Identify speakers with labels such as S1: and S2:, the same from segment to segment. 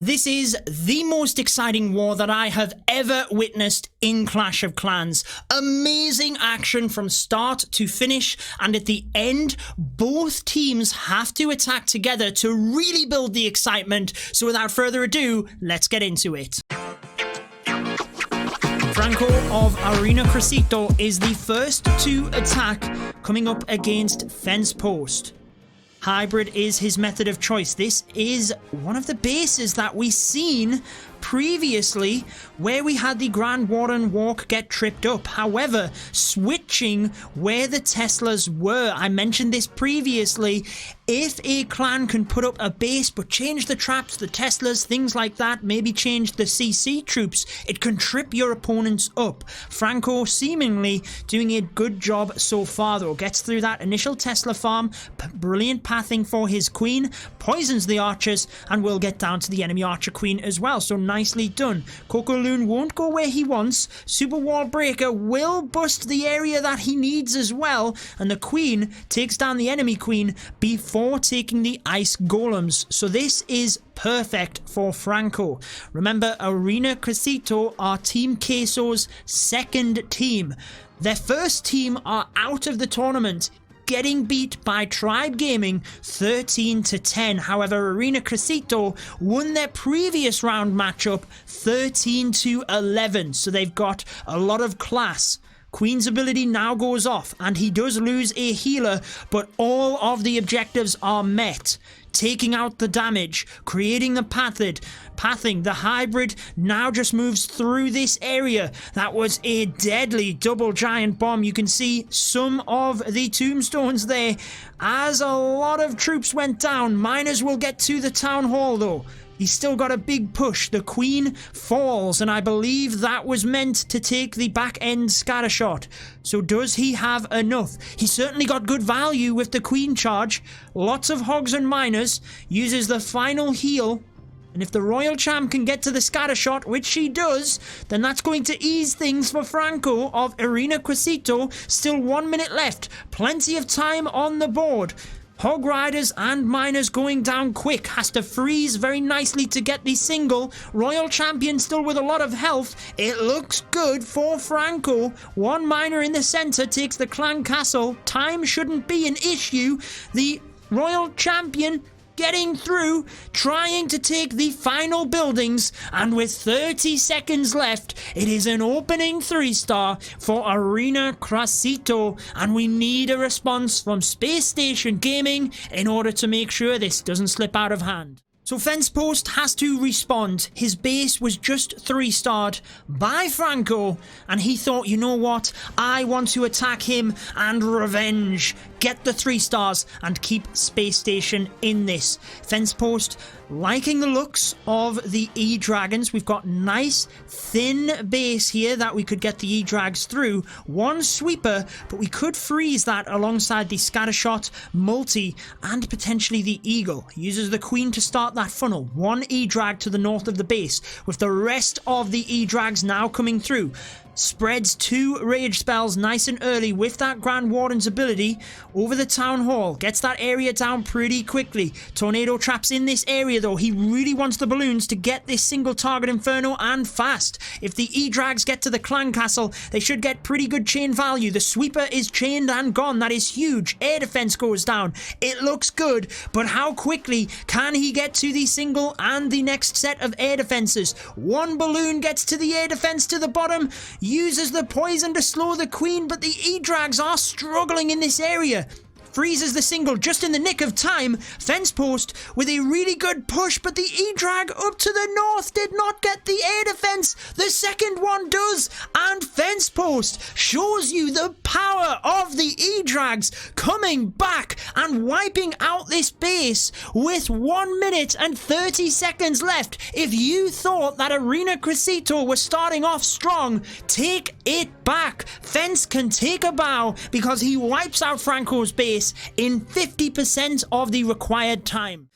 S1: This is the most exciting war that I have ever witnessed in Clash of Clans. Amazing action from start to finish, and at the end, both teams have to attack together to really build the excitement. So without further ado, let's get into it. Franco of Arena Crescito is the first to attack, coming up against Fence Post. Hybrid is his method of choice. This is one of the bases that we've seen previously where we had the Grand Warden walk get tripped up. However, switching where the Teslas were, I mentioned this previously, if a clan can put up a base but change the traps, the Teslas, things like that, maybe change the CC troops, it can trip your opponents up. Franco seemingly doing a good job so far though. Gets through that initial Tesla farm, brilliant pathing for his queen, poisons the archers, and will get down to the enemy archer queen as well. So nicely done. Coco Loon won't go where he wants. Super Wall Breaker will bust the area that he needs as well, and the queen takes down the enemy queen before taking the ice golems. So this is perfect for Franco. Remember, Arena Crescito are Team Queso's second team. Their first team are out of the tournament, getting beat by Tribe Gaming 13-10. However, Arena Crescito won their previous round matchup 13-11. So they've got a lot of class. Queen's ability now goes off, and he does lose a healer, but all of the objectives are met. Taking out the damage, creating the pathing, the hybrid now just moves through this area. That was a deadly double giant bomb. You can see some of the tombstones there as a lot of troops went down. Miners will get to the town hall though. He's still got a big push. The queen falls, and I believe that was meant to take the back end scattershot. So does he have enough? He certainly got good value with the queen charge. Lots of hogs and miners. Uses the final heal. And if the Royal Champ can get to the scattershot, which she does, then that's going to ease things for Franco of Arena Crescito. Still 1 minute left. Plenty of time on the board. Hog Riders and Miners going down quick. Has to freeze very nicely to get the single. Royal Champion still with a lot of health. It looks good for Franco. One Miner in the center takes the clan castle. Time shouldn't be an issue. The Royal Champion getting through, trying to take the final buildings, and with 30 seconds left, it is an opening 3-star for Arena Crescito, and we need a response from Spacestation Gaming in order to make sure this doesn't slip out of hand. So Fence Post has to respond. His base was just 3-starred by Franco, and he thought, you know what, I want to attack him and revenge. Get the 3 stars and keep Space Station in this. Fence Post liking the looks of the E-Dragons. We've got nice thin base here that we could get the E-Drags through. One sweeper, but we could freeze that alongside the Scattershot, Multi, and potentially the Eagle. Uses the Queen to start that funnel. One E-Drag to the north of the base, with the rest of the E-Drags now coming through. Spreads 2 rage spells nice and early with that Grand Warden's ability over the town hall. Gets that area down pretty quickly. Tornado traps in this area though. He really wants the balloons to get this single target inferno and fast. If the E-Drags get to the clan castle, they should get pretty good chain value. The sweeper is chained and gone. That is huge. Air defense goes down. It looks good, but how quickly can he get to the single and the next set of air defenses? One balloon gets to the air defense to the bottom. Uses the poison to slow the queen, but the E-Drags are struggling in this area. Freezes the single just in the nick of time. Fence Post with a really good push, but the E-Drag up to the north did not get the air defense. The second one does, and Fence Post shows you the power of the E-Drags coming back and wiping out this base with 1 minute and 30 seconds left. If you thought that Arena Crescito was starting off strong, take it back. Fence can take a bow because he wipes out Franco's base in 50% of the required time.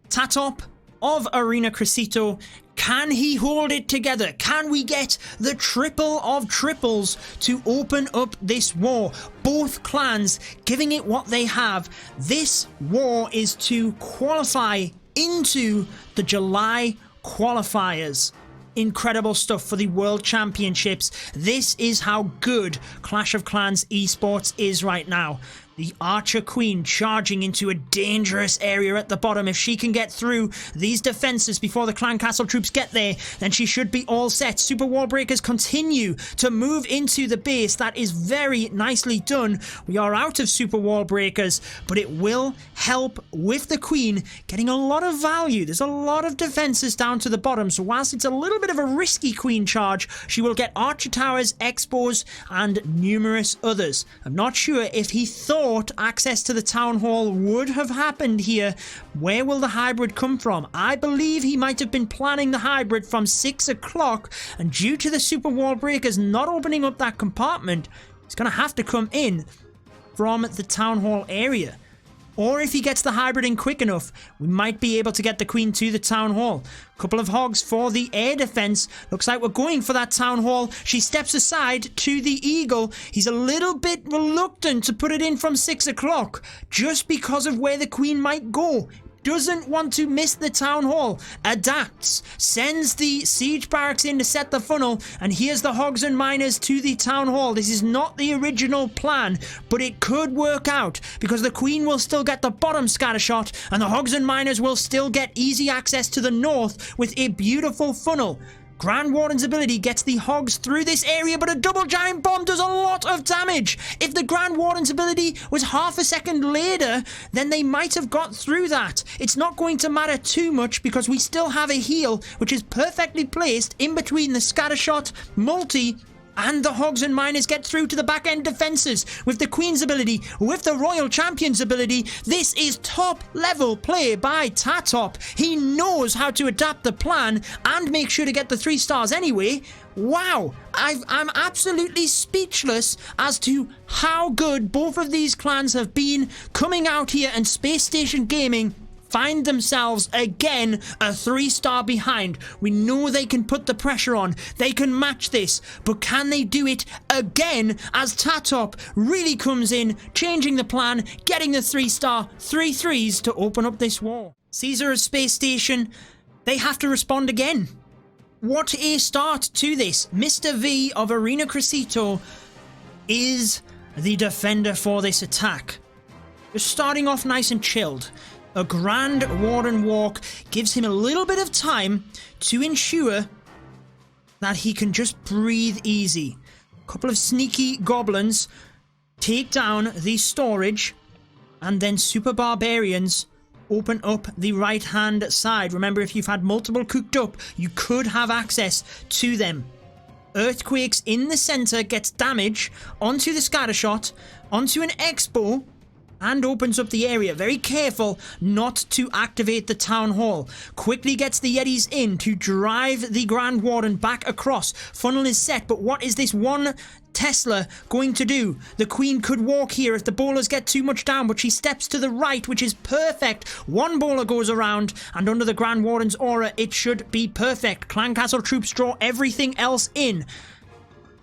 S1: Tatop of Arena Crescito, can he hold it together? Can we get the triple of triples to open up this war? Both clans giving it what they have. This war is to qualify into the July Qualifiers. Incredible stuff for the World Championships. This is how good Clash of Clans esports is right now. The Archer Queen charging into a dangerous area at the bottom. If she can get through these defenses before the Clan Castle troops get there, then she should be all set. Super Wall Breakers continue to move into the base. That is very nicely done. We are out of Super Wall Breakers, but it will help with the Queen getting a lot of value. There's a lot of defenses down to the bottom, so whilst it's a little bit of a risky Queen charge, she will get Archer Towers, Expos, and numerous others. I'm not sure if he thought access to the town hall would have happened here. Where will the hybrid come from? I believe he might have been planning the hybrid from 6 o'clock, and due to the Super Wall Breakers not opening up that compartment, he's going to have to come in from the town hall area. Or if he gets the hybrid in quick enough, we might be able to get the Queen to the town hall. Couple of hogs for the air defense. Looks like we're going for that town hall. She steps aside to the eagle. He's a little bit reluctant to put it in from 6 o'clock just because of where the Queen might go. Doesn't want to miss the town hall. Adapts, sends the siege barracks in to set the funnel, and here's the hogs and miners to the town hall. This is not the original plan, but it could work out because the Queen will still get the bottom scattershot, and the hogs and miners will still get easy access to the north with a beautiful funnel. Grand Warden's ability gets the hogs through this area, but a double giant bomb does a lot of damage. If the Grand Warden's ability was half a second later, then they might have got through that. It's not going to matter too much because we still have a heal, which is perfectly placed in between the scattershot, multi, and the hogs and miners get through to the back end defenses. With the Queen's ability, with the Royal Champion's ability, this is top level play by Tatop. He knows how to adapt the plan and make sure to get the 3 stars anyway. Wow, I'm absolutely speechless as to how good both of these clans have been coming out here, and Spacestation Gaming find themselves again a 3-star behind. We know they can put the pressure on. They can match this. But can they do it again as Tatop really comes in, changing the plan, getting the 3-star, 3 threes to open up this war? Caesar of Space Station, they have to respond again. What a start to this. Mr. V of Arena Crescito is the defender for this attack. Just starting off nice and chilled. A Grand Warden walk gives him a little bit of time to ensure that he can just breathe easy. A couple of sneaky goblins take down the storage, and then Super Barbarians open up the right hand side. Remember, if you've had multiple cooked up, you could have access to them. Earthquakes in the center gets damage onto the scattershot, onto an expo, and opens up the area. Very careful not to activate the town hall. Quickly gets the Yetis in to drive the Grand Warden back across. Funnel is set, but what is this one Tesla going to do? The Queen could walk here if the bowlers get too much down, but she steps to the right, which is perfect. One bowler goes around, and under the Grand Warden's aura, it should be perfect. Clan Castle troops draw everything else in.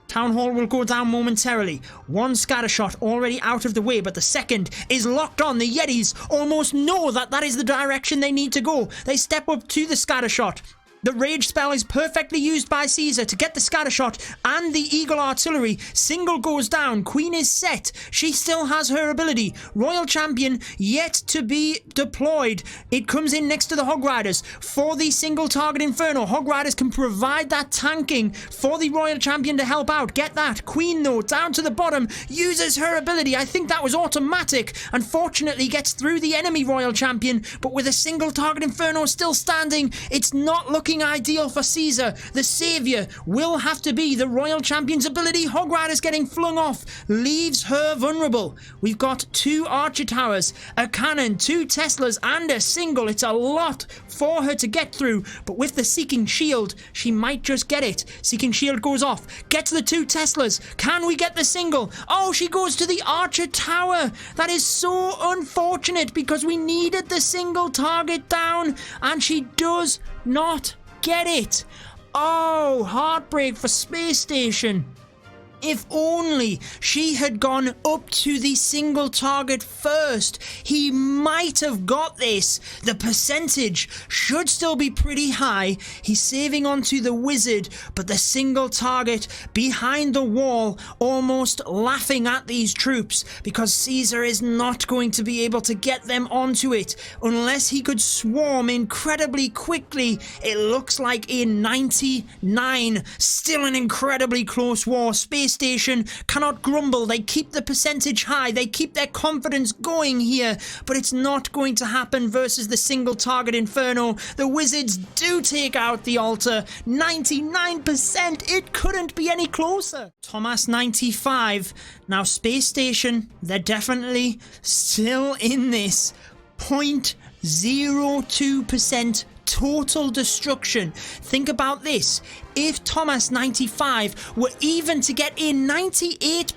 S1: Town Hall will go down momentarily. One scattershot already out of the way, but the second is locked on. The Yetis almost know that that is the direction they need to go. They step up to the scattershot. The rage spell is perfectly used by Caesar to get the scattershot and the eagle artillery. Single goes down. Queen is set. She still has her ability. Royal Champion yet to be deployed. It comes in next to the Hog Riders for the single target Inferno. Hog Riders can provide that tanking for the Royal Champion to help out. Get that. Queen, though, down to the bottom, uses her ability. I think that was automatic. Unfortunately, gets through the enemy Royal Champion, but with a single target Inferno still standing, it's not looking ideal for Caesar. The savior will have to be the Royal Champion's ability. Hog Riders getting flung off leaves her vulnerable. We've got 2 Archer Towers, a cannon, 2 Teslas, and a single. It's a lot for her to get through, but with the Seeking Shield, she might just get it. Seeking Shield goes off, gets the 2 Teslas. Can we get the single? Oh, she goes to the Archer Tower. That is so unfortunate because we needed the single target down, and she does not get it. Oh, heartbreak for Space Station. If only she had gone up to the single target first, he might have got this. The percentage should still be pretty high. He's saving onto the wizard, but the single target behind the wall, almost laughing at these troops, because Caesar is not going to be able to get them onto it unless he could swarm incredibly quickly. It looks like a 99. Still an incredibly close war. Space Station cannot grumble. They keep the percentage high. They keep their confidence going here, but it's not going to happen versus the single target Inferno. The wizards do take out the altar. 99%. It couldn't be any closer. Thomas 95. Now Space Station, they're definitely still in this. 0.02% total destruction. Think about this. If Thomas 95 were even to get a 98%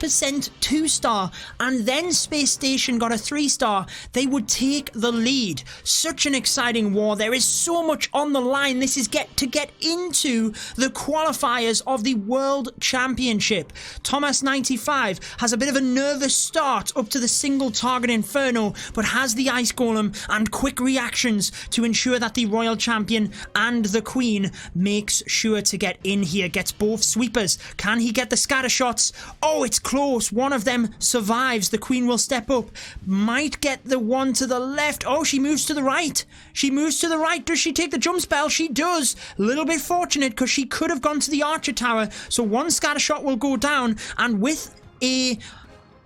S1: 2-star and then Space Station got a 3-star, they would take the lead. Such an exciting war. There is so much on the line. This is to get into the qualifiers of the World Championship. Thomas 95 has a bit of a nervous start up to the single target Inferno, but has the Ice Golem and quick reactions to ensure that the Royal Champion and the Queen makes sure to get in here. Gets both sweepers. Can he get the scatter shots? Oh, it's close. One of them survives. The Queen will step up. Might get the one to the left. Oh, she moves to the right. She moves to the right. Does she take the jump spell? She does. A little bit fortunate because she could have gone to the Archer Tower. So one scatter shot will go down, and with a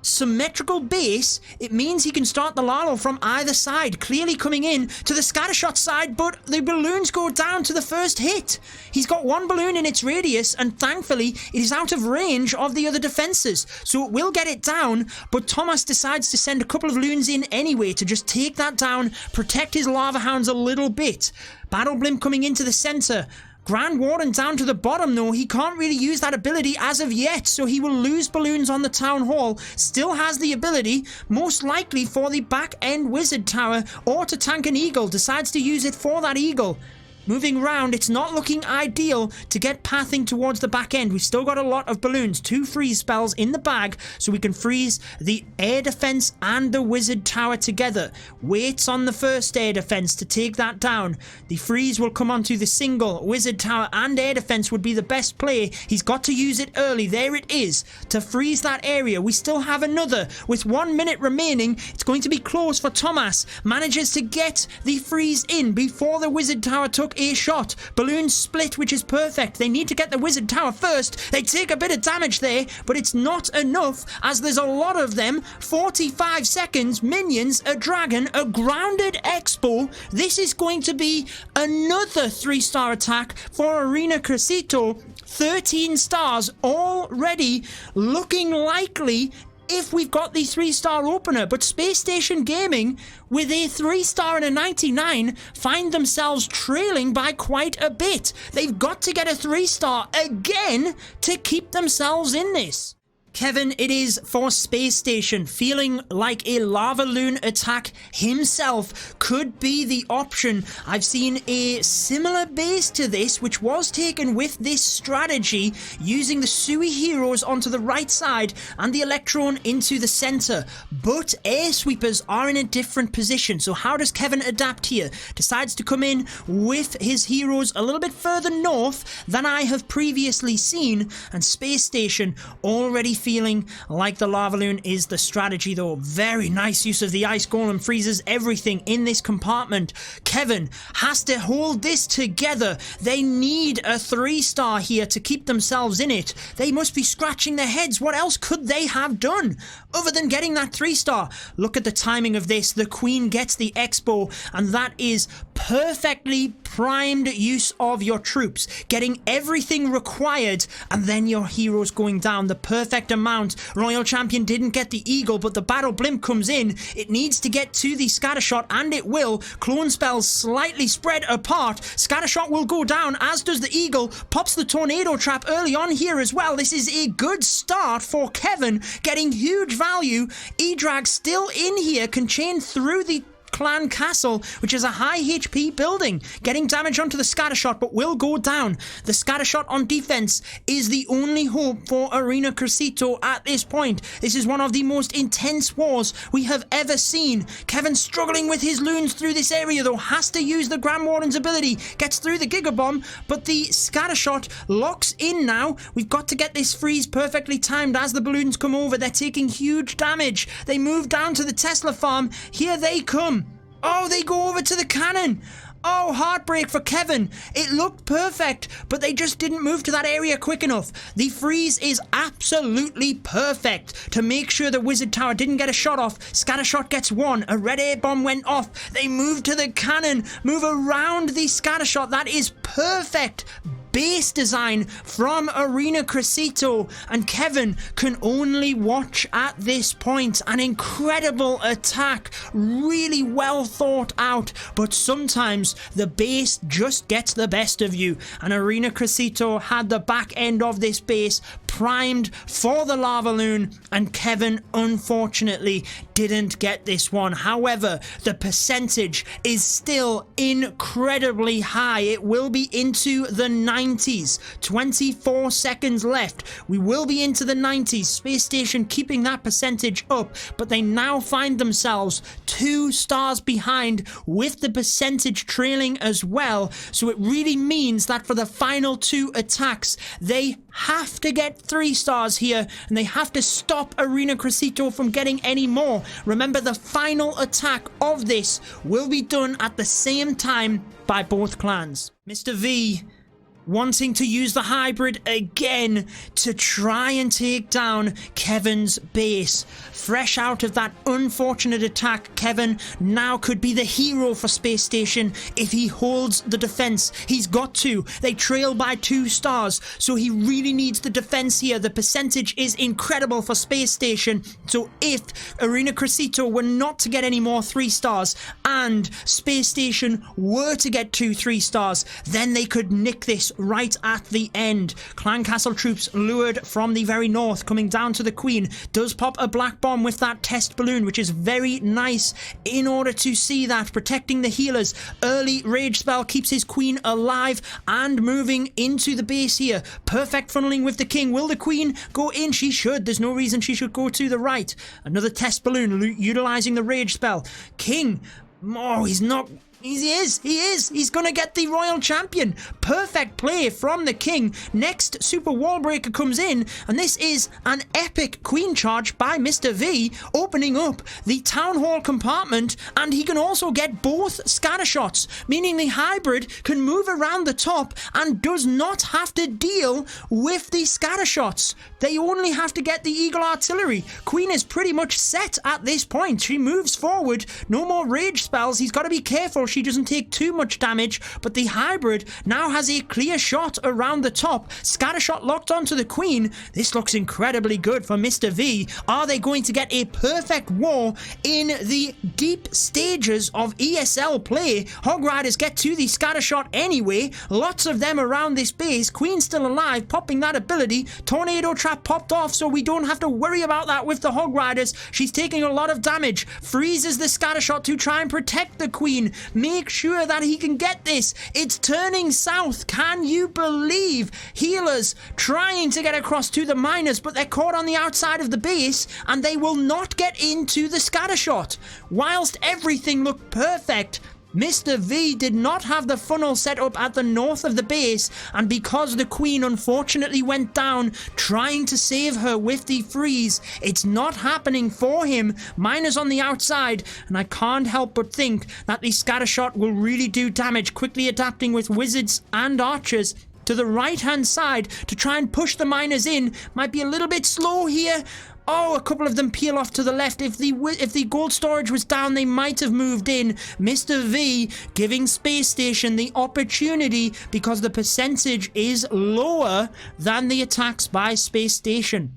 S1: symmetrical base, it means he can start the Lalo from either side, clearly coming in to the scattershot side, but the balloons go down to the first hit. He's got one balloon in its radius, and thankfully it is out of range of the other defenses, so it will get it down, but Thomas decides to send a couple of loons in anyway to just take that down, protect his Lava Hounds a little bit. Battle Blimp coming into the center. Grand Warden down to the bottom though. He can't really use that ability as of yet, so he will lose balloons on the Town Hall. Still has the ability, most likely for the back end Wizard Tower, or to tank an Eagle. Decides to use it for that Eagle. Moving round, it's not looking ideal to get pathing towards the back end. We've still got a lot of balloons. 2 freeze spells in the bag, so we can freeze the air defense and the wizard tower together. Waits on the first air defense to take that down. The freeze will come onto the single. Wizard tower and air defense would be the best play. He's got to use it early. There it is, to freeze that area. We still have another. With 1 minute remaining, it's going to be close for Thomas. Manages to get the freeze in before the wizard tower took a shot. Balloons split, which is perfect. They need to get the wizard tower first. They take a bit of damage there, but it's not enough as there's a lot of them. 45 seconds, minions, a dragon, a grounded expo. This is going to be another 3-star attack for Arena Crescito. 13 stars already, looking likely if we've got the 3-star opener, but Space Station Gaming with a 3-star and a 99 find themselves trailing by quite a bit. They've got to get a 3-star again to keep themselves in this. Kevin, it is for Space Station, feeling like a lava loon attack himself could be the option. I've seen a similar base to this, which was taken with this strategy, using the Sui heroes onto the right side and the Electron into the center. But air sweepers are in a different position, so how does Kevin adapt here? Decides to come in with his heroes a little bit further north than I have previously seen, and Space Station already feeling like the lava loon is the strategy though. Very nice use of the ice golem, freezes everything in this compartment. Kevin has to hold this together. They need a 3-star here to keep themselves in it. They must be scratching their heads. What else could they have done other than getting that 3-star? Look at the timing of this. The Queen gets the expo, and that is perfectly primed use of your troops, getting everything required, and then your heroes going down the perfect amount. Royal Champion didn't get the Eagle, but the Battle Blimp comes in. It needs to get to the Scattershot, and it will. Clone spells slightly spread apart. Scattershot will go down, as does the Eagle. Pops the Tornado Trap early on here as well. This is a good start for Kevin, getting huge value. E-Drag still in here, can chain through the Clan Castle, which is a high HP building, getting damage onto the scattershot but will go down. The scattershot on defense is the only hope for Arena Crescito at this point. This is one of the most intense wars we have ever seen. Kevin struggling with his loons through this area though, has to use the Grand Warden's ability, gets through the Giga Bomb, but the scattershot locks in now. We've got to get this freeze perfectly timed as the balloons come over. They're taking huge damage. They move down to the Tesla farm. Here they come. Oh, they go over to the cannon. Oh, heartbreak for Kevin. It looked perfect, but they just didn't move to that area quick enough. The freeze is absolutely perfect to make sure the Wizard Tower didn't get a shot off. Scattershot gets one. A red air bomb went off. They move to the cannon, move around the scattershot. That is perfect base design from Arena Crescito, and Kevin can only watch at this point. An incredible attack, really well thought out, but sometimes the base just gets the best of you, and Arena Crescito had the back end of this base primed for the lava loon, and Kevin unfortunately didn't get this one. However, the percentage is still incredibly high. It will be into the 90s. 24 seconds left. We will be into the 90s. Space Station keeping that percentage up, but they now find themselves 2 stars behind with the percentage trailing as well. So it really means that for the final 2 attacks, they have to get 3 stars here, and they have to stop Arena Crescito from getting any more. Remember, the final attack of this will be done at the same time by both clans. Mr. V wanting to use the hybrid again to try and take down Kevin's base. Fresh out of that unfortunate attack, Kevin now could be the hero for Space Station if he holds the defense. He's got to. They trail by 2 stars, so he really needs the defense here. The percentage is incredible for Space Station, so if Arena Crescito were not to get any more 3 stars and Space Station were to get 2 3 stars, then they could nick this right at the end. Clan Castle troops lured from the very north, coming down to the Queen. Does pop a black bomb with that test balloon, which is very nice in order to see that, protecting the healers. Early rage spell keeps his Queen alive and moving into the base here. Perfect funneling with the King. Will the Queen go in? She should. There's no reason she should go to the right. Another test balloon utilizing the rage spell. King, oh, he's not... He is. He's going to get the Royal Champion. Perfect play from the King. Next, Super Wall Breaker comes in, and this is an epic Queen charge by Mr. V, opening up the Town Hall compartment, and he can also get both scattershots, meaning the hybrid can move around the top and does not have to deal with the scattershots. They only have to get the Eagle Artillery. Queen is pretty much set at this point. She moves forward. No more rage spells. He's got to be careful she doesn't take too much damage, but the hybrid now has a clear shot around the top. Scattershot locked onto the Queen. This looks incredibly good for Mr. V. Are they going to get a perfect war in the deep stages of ESL play? Hog Riders get to the scattershot anyway. Lots of them around this base. Queen still alive, popping that ability. Tornado Trap popped off, so we don't have to worry about that with the Hog Riders. She's taking a lot of damage. Freezes the scattershot to try and protect the Queen. Make sure that he can get this. It's turning south. Can you believe? Healers trying to get across to the miners, but they're caught on the outside of the base, and they will not get into the scattershot. Whilst everything looked perfect, Mr. V did not have the funnel set up at the north of the base, and because the Queen unfortunately went down trying to save her with the freeze, it's not happening for him. Miners on the outside, and I can't help but think that the scattershot will really do damage, quickly adapting with wizards and archers to the right hand side to try and push the miners in. Might be a little bit slow here. Oh, a couple of them peel off to the left. If the gold storage was down, they might have moved in. Mr. V giving Space Station the opportunity because the percentage is lower than the attacks by Space Station.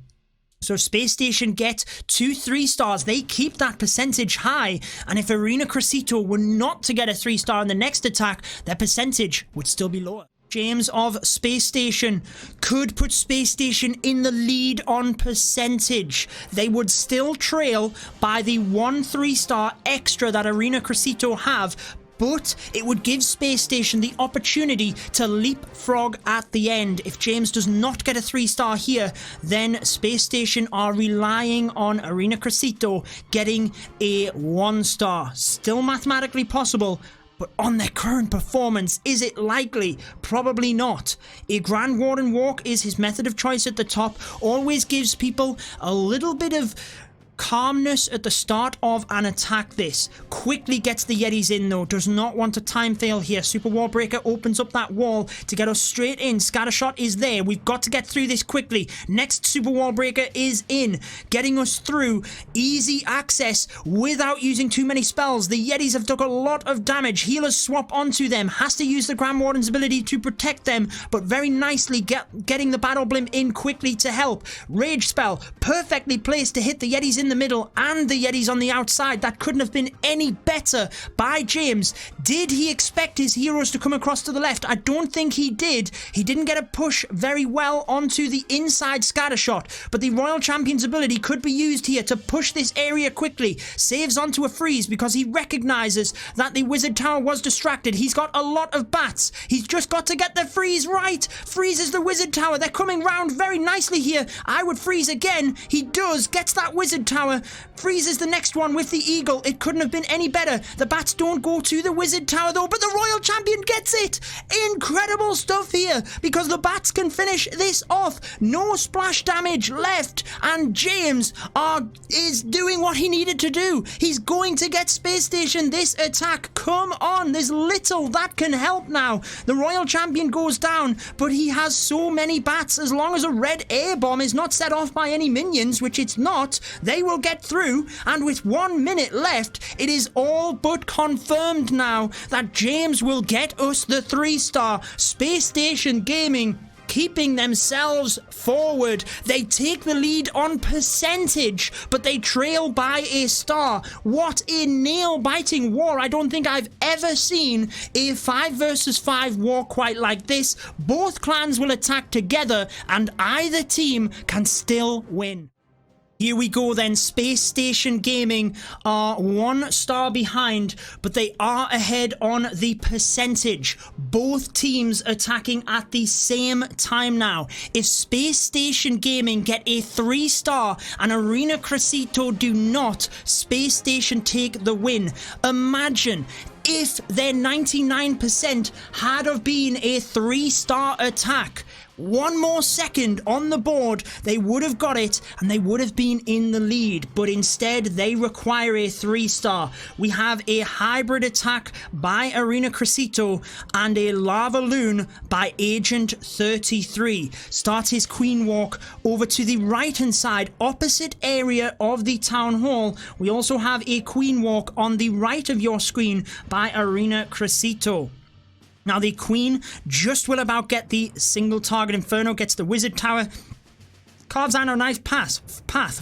S1: So Space Station get 2 3 stars. They keep that percentage high. And if Arena Crescito were not to get a 3 star in the next attack, their percentage would still be lower. James of Space Station could put Space Station in the lead on percentage. They would still trail by the 1 3-star extra that Arena Crescito have, but it would give Space Station the opportunity to leapfrog at the end. If James does not get a 3-star here, then Space Station are relying on Arena Crescito getting a 1-star. Still mathematically possible, but on their current performance, is it likely? Probably not. A Grand Warden Walk is his method of choice at the top. Always gives people a little bit of calmness at the start of an attack. This quickly gets the Yetis in though, does not want a time fail here. Super Wall Breaker opens up that wall to get us straight in. Scattershot is there. We've got to get through this quickly. Next Super Wall Breaker is in, getting us through. Easy access without using too many spells. The Yetis have done a lot of damage. Healers swap onto them. Has to use the Grand Warden's ability to protect them, but very nicely getting the Battle Blimp in quickly to help. Rage spell perfectly placed to hit the Yetis in the middle and the Yetis on the outside. That couldn't have been any better by James. Did he expect his heroes to come across to the left? I don't think he did. He didn't get a push very well onto the inside Scattershot, but the Royal Champion's ability could be used here to push this area quickly. Saves onto a freeze because he recognizes that the Wizard Tower was distracted. He's got a lot of bats. He's just got to get the freeze right. Freezes the Wizard Tower. They're coming round very nicely here. I would freeze again. He does. Gets that Wizard Tower. Freezes the next one with the Eagle. It couldn't have been any better. The bats don't go to the Wizard Tower though, but the Royal Champion gets it. Incredible stuff here because the bats can finish this off. No splash damage left, and James is doing what he needed to do. He's going to get Space Station this attack. Come on, there's little that can help now. The Royal Champion goes down, but he has so many bats. As long as a red air bomb is not set off by any minions, which it's not, they will get through. And with 1 minute left, it is all but confirmed now that James will get us the 3-star. Spacestation Gaming keeping themselves forward. They take the lead on percentage, but they trail by a star. What a nail-biting war. I don't think I've ever seen a 5 versus 5 war quite like this. Both clans will attack together, and either team can still win. Here we go then. Space Station Gaming are 1 star behind, but they are ahead on the percentage. Both teams attacking at the same time now. If Space Station Gaming get a 3-star and Arena Crescito do not, Space Station take the win. Imagine if their 99% had have been a 3-star attack. 1 more second on the board, they would have got it and they would have been in the lead, but instead they require a 3-star. We have a hybrid attack by Arena Crescito and a Lava Loon by Agent 33. Starts his Queen Walk over to the right hand side, opposite area of the Town Hall. We also have a Queen Walk on the right of your screen by Arena Crescito. Now the Queen just will about get the single target Inferno, gets the Wizard Tower. Carves out a nice path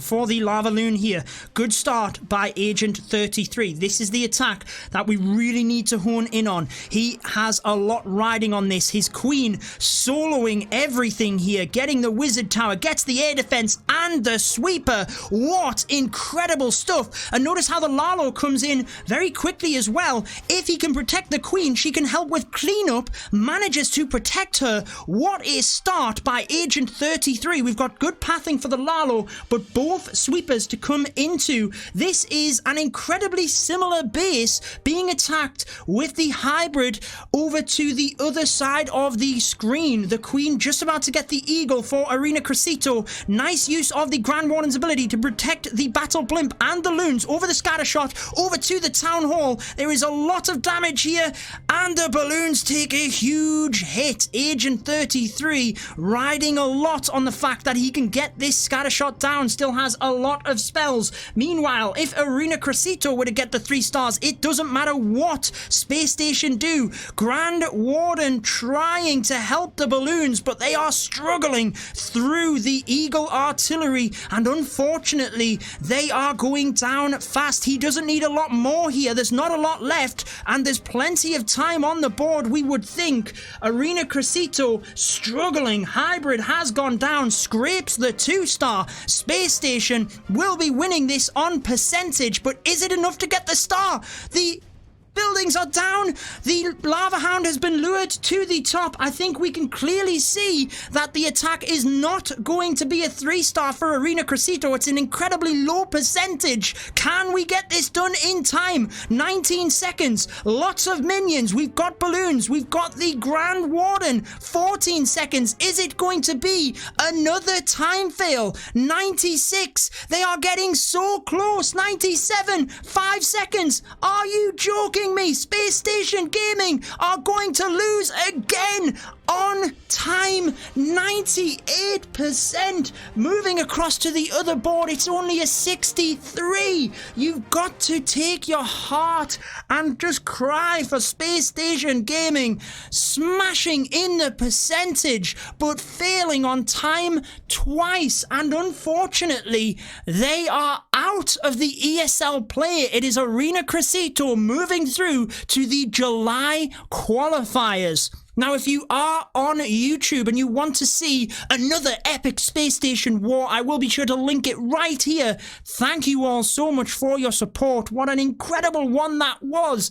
S1: for the Lava Loon here. Good start by Agent 33. This is the attack that we really need to hone in on. He has a lot riding on this. His Queen soloing everything here, getting the Wizard Tower, gets the air defense and the sweeper. What incredible stuff. And notice how the Lalo comes in very quickly as well. If he can protect the Queen, she can help with cleanup, manages to protect her. What a start by Agent 33. We've got good pathing for the Lalo, but both sweepers to come into. This is an incredibly similar base being attacked with the hybrid over to the other side of the screen. The Queen just about to get the Eagle for Arena Crescito. Nice use of the Grand Warden's ability to protect the Battle Blimp and the Loons over the Scattershot, over to the Town Hall. There is a lot of damage here, and the balloons take a huge hit. Agent 33 riding a lot on the fact that he can get this scattershot down. Still has a lot of spells. Meanwhile, if Arena Crescito were to get the 3 stars, it doesn't matter what Space Station do. Grand Warden trying to help the balloons, but they are struggling through the Eagle Artillery, and unfortunately, they are going down fast. He doesn't need a lot more here. There's not a lot left, and there's plenty of time on the board, we would think. Arena Crescito struggling. Hybrid has gone down, scrapes the 2-star. Space Station will be winning this on percentage, but is it enough to get the star? The buildings are down. The Lava Hound has been lured to the top. I think we can clearly see that the attack is not going to be a 3-star for Arena Crescito. It's an incredibly low percentage. Can we get this done in time? 19 seconds. Lots of minions. We've got balloons. We've got the Grand Warden. 14 seconds. Is it going to be another time fail? 96. They are getting so close. 97. 5 seconds. Are you joking me? Space Station Gaming are going to lose again on time. 98%. Moving across to the other board, it's only a 63. You've got to take your heart and just cry for Space Station Gaming, smashing in the percentage but failing on time twice, and unfortunately they are out of the ESL play. It is Arena Crescito moving through to the July qualifiers. Now, if you are on YouTube and you want to see another epic Space Station war, I will be sure to link it right here. Thank you all so much for your support. What an incredible one that was.